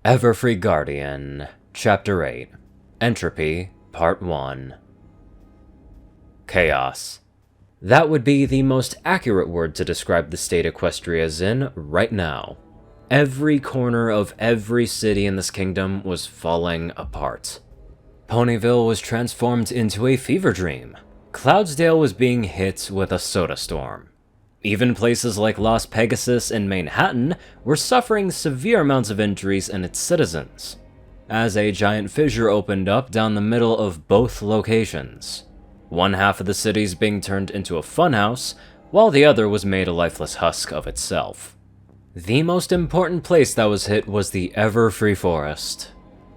Everfree Guardian, Chapter 8, Entropy, Part 1. Chaos. That would be the most accurate word to describe the state Equestria is in right now. Every corner of every city in this kingdom was falling apart. Ponyville was transformed into a fever dream. Cloudsdale was being hit with a soda storm. Even places like Las Pegasus and Manhattan were suffering severe amounts of injuries in its citizens, as a giant fissure opened up down the middle of both locations. One half of the city's being turned into a funhouse, while the other was made a lifeless husk of itself. The most important place that was hit was the Everfree Forest.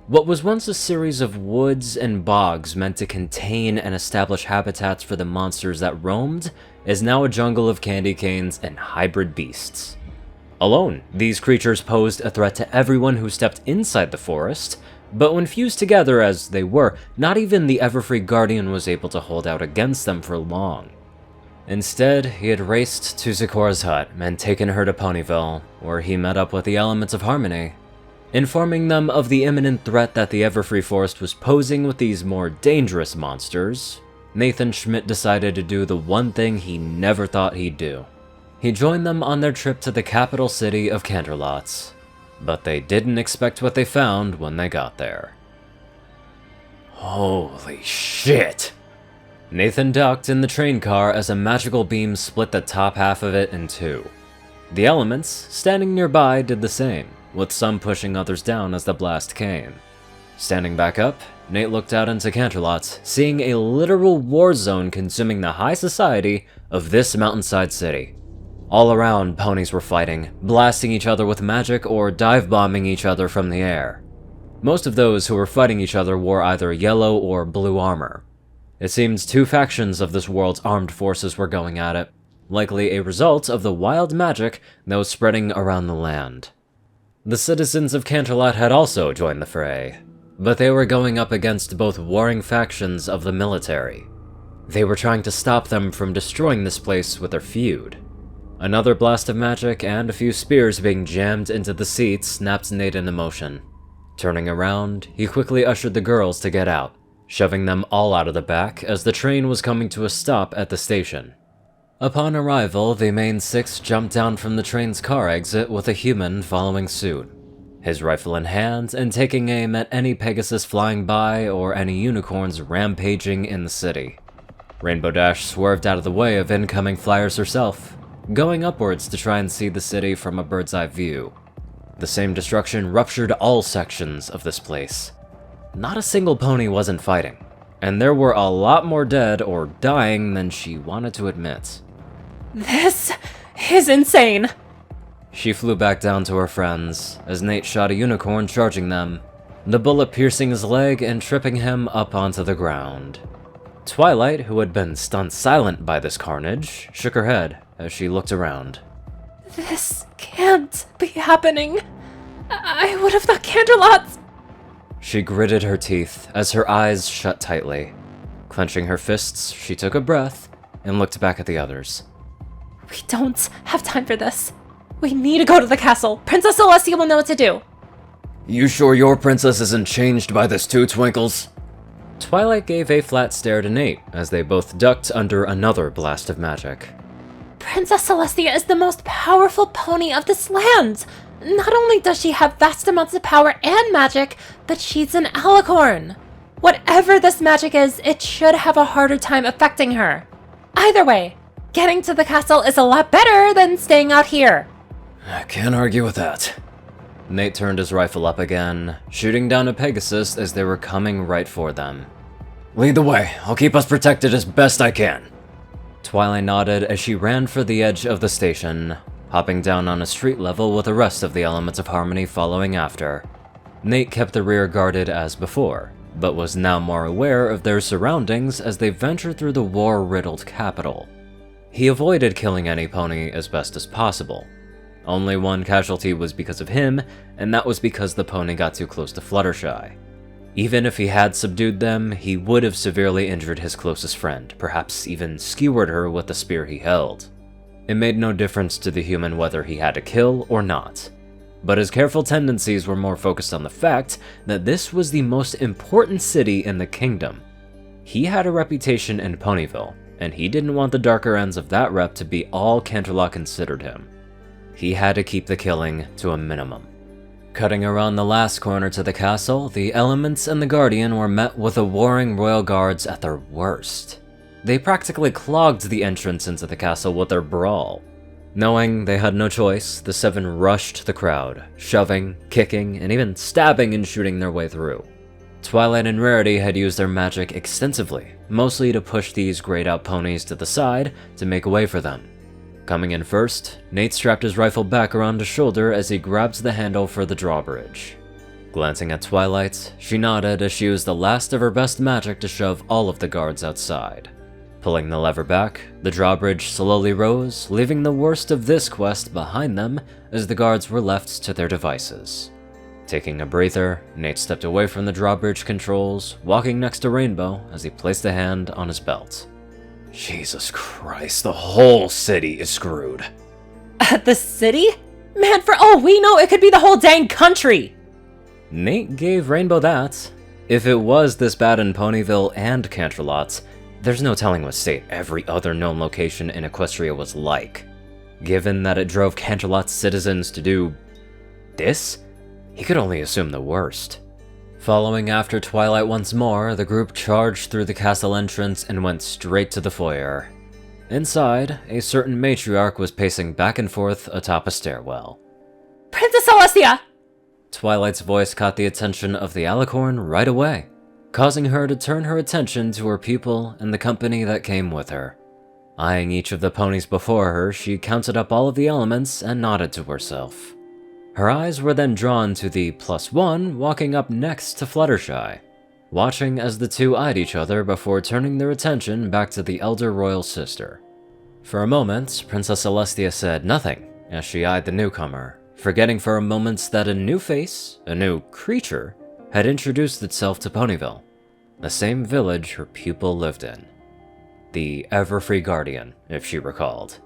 What was once a series of woods and bogs meant to contain and establish habitats for the monsters that roamed is now a jungle of candy canes and hybrid beasts. Alone, these creatures posed a threat to everyone who stepped inside the forest, but when fused together as they were, not even the Everfree Guardian was able to hold out against them for long. Instead, he had raced to Zikora's hut and taken her to Ponyville, where he met up with the Elements of Harmony. Informing them of the imminent threat that the Everfree Forest was posing with these more dangerous monsters, Nathan Schmidt decided to do the one thing he never thought he'd do. He joined them on their trip to the capital city of Canterlots, but they didn't expect what they found when they got there. Holy shit! Nathan ducked in the train car as a magical beam split the top half of it in two. The elements, standing nearby, did the same, with some pushing others down as the blast came. Standing back up, Nate looked out into Canterlots, seeing a literal war zone consuming the high society of this mountainside city. All around, ponies were fighting, blasting each other with magic or dive-bombing each other from the air. Most of those who were fighting each other wore either yellow or blue armor. It seems two factions of this world's armed forces were going at it, likely a result of the wild magic that was spreading around the land. The citizens of Canterlot had also joined the fray, but they were going up against both warring factions of the military. They were trying to stop them from destroying this place with their feud. Another blast of magic and a few spears being jammed into the seats snapped Nate into motion. Turning around, he quickly ushered the girls to get out, shoving them all out of the back as the train was coming to a stop at the station. Upon arrival, the main six jumped down from the train's car exit with a human following suit, his rifle in hand and taking aim at any Pegasus flying by or any unicorns rampaging in the city. Rainbow Dash swerved out of the way of incoming flyers herself, going upwards to try and see the city from a bird's eye view. The same destruction ruptured all sections of this place. Not a single pony wasn't fighting, and there were a lot more dead or dying than she wanted to admit. This is insane! She flew back down to her friends, as Nate shot a unicorn charging them, the bullet piercing his leg and tripping him up onto the ground. Twilight, who had been stunned silent by this carnage, shook her head as she looked around. This can't be happening. I would have thought Canterlots. She gritted her teeth as her eyes shut tightly. Clenching her fists, she took a breath and looked back at the others. We don't have time for this. We need to go to the castle. Princess Celestia will know what to do. You sure your princess isn't changed by this too, Twinkles? Twilight gave a flat stare to Nate as they both ducked under another blast of magic. Princess Celestia is the most powerful pony of this land. Not only does she have vast amounts of power and magic, but she's an alicorn. Whatever this magic is, it should have a harder time affecting her. Either way, getting to the castle is a lot better than staying out here. I can't argue with that. Nate turned his rifle up again, shooting down a Pegasus as they were coming right for them. Lead the way. I'll keep us protected as best I can. Twilight nodded as she ran for the edge of the station, hopping down on a street level with the rest of the Elements of Harmony following after. Nate kept the rear guarded as before, but was now more aware of their surroundings as they ventured through the war-riddled capital. He avoided killing any pony as best as possible. Only one casualty was because of him, and that was because the pony got too close to Fluttershy. Even if he had subdued them, he would have severely injured his closest friend, perhaps even skewered her with the spear he held. It made no difference to the human whether he had to kill or not. but his careful tendencies were more focused on the fact that this was the most important city in the kingdom. He had a reputation in Ponyville, and he didn't want the darker ends of that rep to be all Canterlot considered him. He had to keep the killing to a minimum. Cutting around the last corner to the castle, the Elements and the Guardian were met with the warring royal guards at their worst. They practically clogged the entrance into the castle with their brawl. Knowing they had no choice, the 7 rushed the crowd, shoving, kicking, and even stabbing and shooting their way through. Twilight and Rarity had used their magic extensively, mostly to push these grayed out ponies to the side to make way for them. Coming in first, Nate strapped his rifle back around his shoulder as he grabs the handle for the drawbridge. Glancing at Twilight, she nodded as she used the last of her best magic to shove all of the guards outside. Pulling the lever back, the drawbridge slowly rose, leaving the worst of this quest behind them as the guards were left to their devices. Taking a breather, Nate stepped away from the drawbridge controls, walking next to Rainbow as he placed a hand on his belt. Jesus Christ, the whole city is screwed. The city? Man, for all we know, it could be the whole dang country! Nate gave Rainbow that. If it was this bad in Ponyville and Canterlot, there's no telling what state every other known location in Equestria was like. Given that it drove Canterlot's citizens to do this, he could only assume the worst. Following after Twilight once more, the group charged through the castle entrance and went straight to the foyer. Inside, a certain matriarch was pacing back and forth atop a stairwell. Princess Celestia! Twilight's voice caught the attention of the Alicorn right away, causing her to turn her attention to her pupil and the company that came with her. Eyeing each of the ponies before her, she counted up all of the elements and nodded to herself. Her eyes were then drawn to the +1 walking up next to Fluttershy, watching as the two eyed each other before turning their attention back to the elder royal sister. For a moment, Princess Celestia said nothing as she eyed the newcomer, forgetting for a moment that a new face, a new creature, had introduced itself to Ponyville, the same village her pupil lived in. The Everfree Guardian, if she recalled.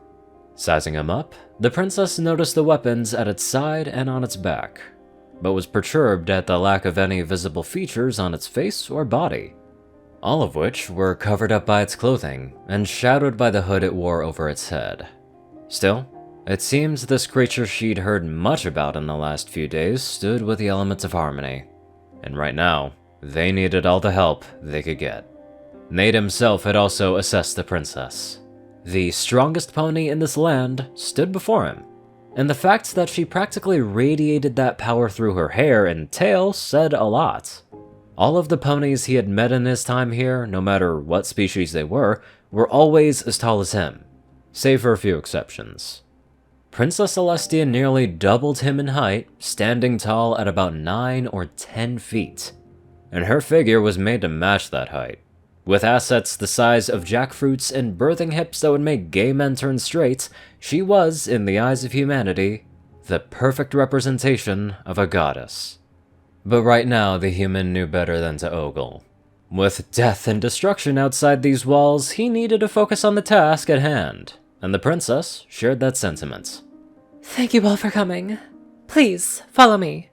Sizing him up, the princess noticed the weapons at its side and on its back, but was perturbed at the lack of any visible features on its face or body, all of which were covered up by its clothing and shadowed by the hood it wore over its head. Still, it seems this creature she'd heard much about in the last few days stood with the elements of harmony, and right now, they needed all the help they could get. Nate himself had also assessed the princess. The strongest pony in this land stood before him, and the fact that she practically radiated that power through her hair and tail said a lot. All of the ponies he had met in his time here, no matter what species they were always as tall as him, save for a few exceptions. Princess Celestia nearly doubled him in height, standing tall at about 9 or 10 feet, and her figure was made to match that height. With assets the size of jackfruits and birthing hips that would make gay men turn straight, she was, in the eyes of humanity, the perfect representation of a goddess. But right now, the human knew better than to ogle. With death and destruction outside these walls, he needed to focus on the task at hand, and the princess shared that sentiment. Thank you all for coming. Please, follow me.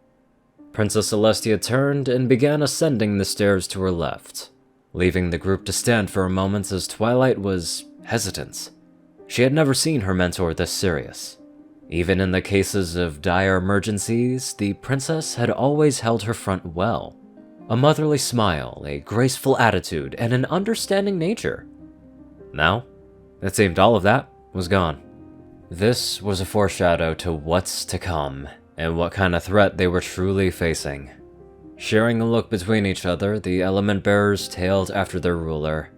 Princess Celestia turned and began ascending the stairs to her left, leaving the group to stand for a moment as Twilight was hesitant. She had never seen her mentor this serious. Even in the cases of dire emergencies, the princess had always held her front well. A motherly smile, a graceful attitude, and an understanding nature. Now, it seemed all of that was gone. This was a foreshadow to what's to come, and what kind of threat they were truly facing. Sharing a look between each other, the element bearers tailed after their ruler,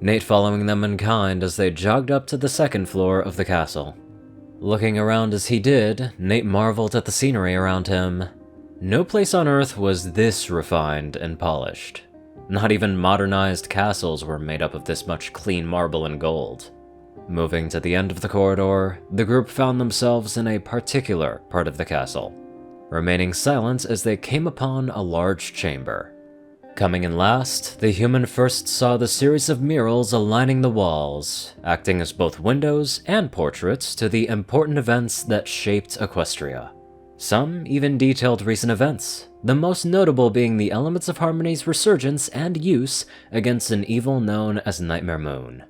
Nate following them in kind as they jogged up to the second floor of the castle. Looking around as he did, Nate marveled at the scenery around him. No place on Earth was this refined and polished. Not even modernized castles were made up of this much clean marble and gold. Moving to the end of the corridor, the group found themselves in a particular part of the castle, remaining silent as they came upon a large chamber. Coming in last, the human first saw the series of murals aligning the walls, acting as both windows and portraits to the important events that shaped Equestria. Some even detailed recent events, the most notable being the Elements of Harmony's resurgence and use against an evil known as Nightmare Moon.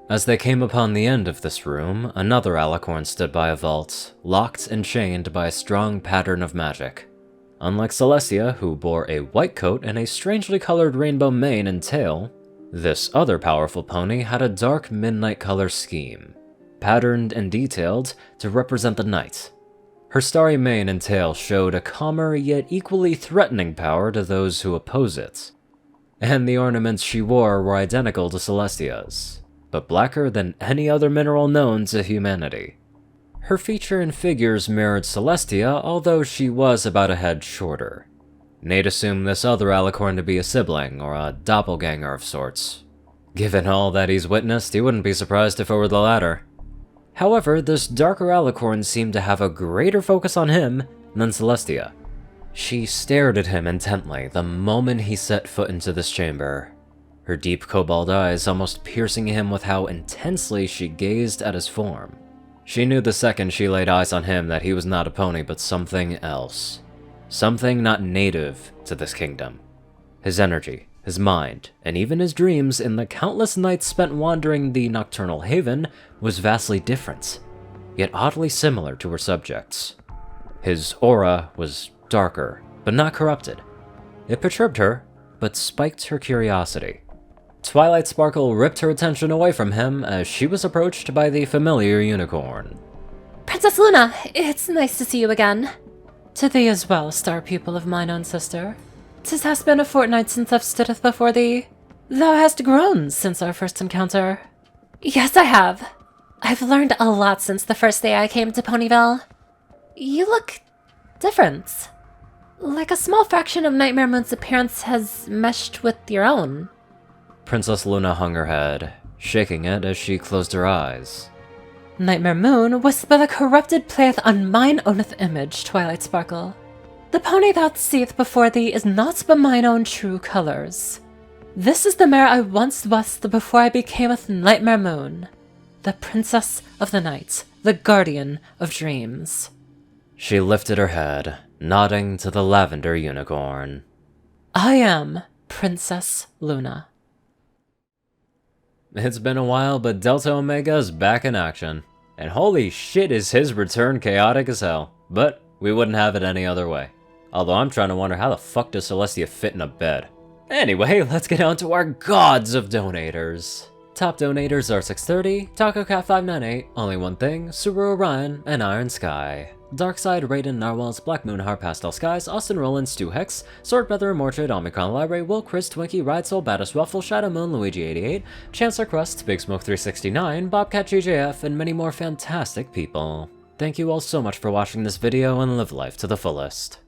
As they came upon the end of this room, another alicorn stood by a vault, locked and chained by a strong pattern of magic. Unlike Celestia, who bore a white coat and a strangely colored rainbow mane and tail, this other powerful pony had a dark midnight color scheme, patterned and detailed to represent the night. Her starry mane and tail showed a calmer yet equally threatening power to those who oppose it. And the ornaments she wore were identical to Celestia's, but blacker than any other mineral known to humanity. Her feature and figures mirrored Celestia, although she was about a head shorter. Nate assumed this other alicorn to be a sibling, or a doppelganger of sorts. Given all that he's witnessed, he wouldn't be surprised if it were the latter. However, this darker alicorn seemed to have a greater focus on him than Celestia. She stared at him intently the moment he set foot into this chamber, her deep cobalt eyes almost piercing him with how intensely she gazed at his form. She knew the second she laid eyes on him that he was not a pony but something else. Something not native to this kingdom. His energy, his mind, and even his dreams in the countless nights spent wandering the nocturnal haven was vastly different, yet oddly similar to her subjects. His aura was darker, but not corrupted. It perturbed her, but spiked her curiosity. Twilight Sparkle ripped her attention away from him as she was approached by the familiar unicorn. Princess Luna, it's nice to see you again. To thee as well, star pupil of mine own sister. 'Tis has been a fortnight since I've stood before thee. Thou hast grown since our first encounter. Yes, I have. I've learned a lot since the first day I came to Ponyville. You look different. Like a small fraction of Nightmare Moon's appearance has meshed with your own. Princess Luna hung her head, shaking it as she closed her eyes. Nightmare Moon was but a corrupted playeth on mine owneth image, Twilight Sparkle. The pony thou seeth before thee is naught but mine own true colors. This is the mare I once was before I becameth Nightmare Moon, the princess of the night, the guardian of dreams. She lifted her head, nodding to the lavender unicorn. I am Princess Luna. It's been a while, but Delta Omega is back in action. And holy shit is his return chaotic as hell. But we wouldn't have it any other way. Although I'm trying to wonder how the fuck does Celestia fit in a bed? Anyway, let's get on to our gods of donators. Top donators are 630, TacoCat598, Only One Thing, Subaru Orion, and Iron Sky. Darkside, Raiden, Narwhals, Black Moon, Heart Pastel Skies, Austin Rollins, Stu Hex, Swordfeather, Mortrid, Omicron Library, Will, Chris, Twinkie, Ridesoul, Baddest Waffle, Shadow Moon, Luigi88, Chancellor Crust, Big Smoke 369, Bobcat GJF, and many more fantastic people. Thank you all so much for watching this video and live life to the fullest.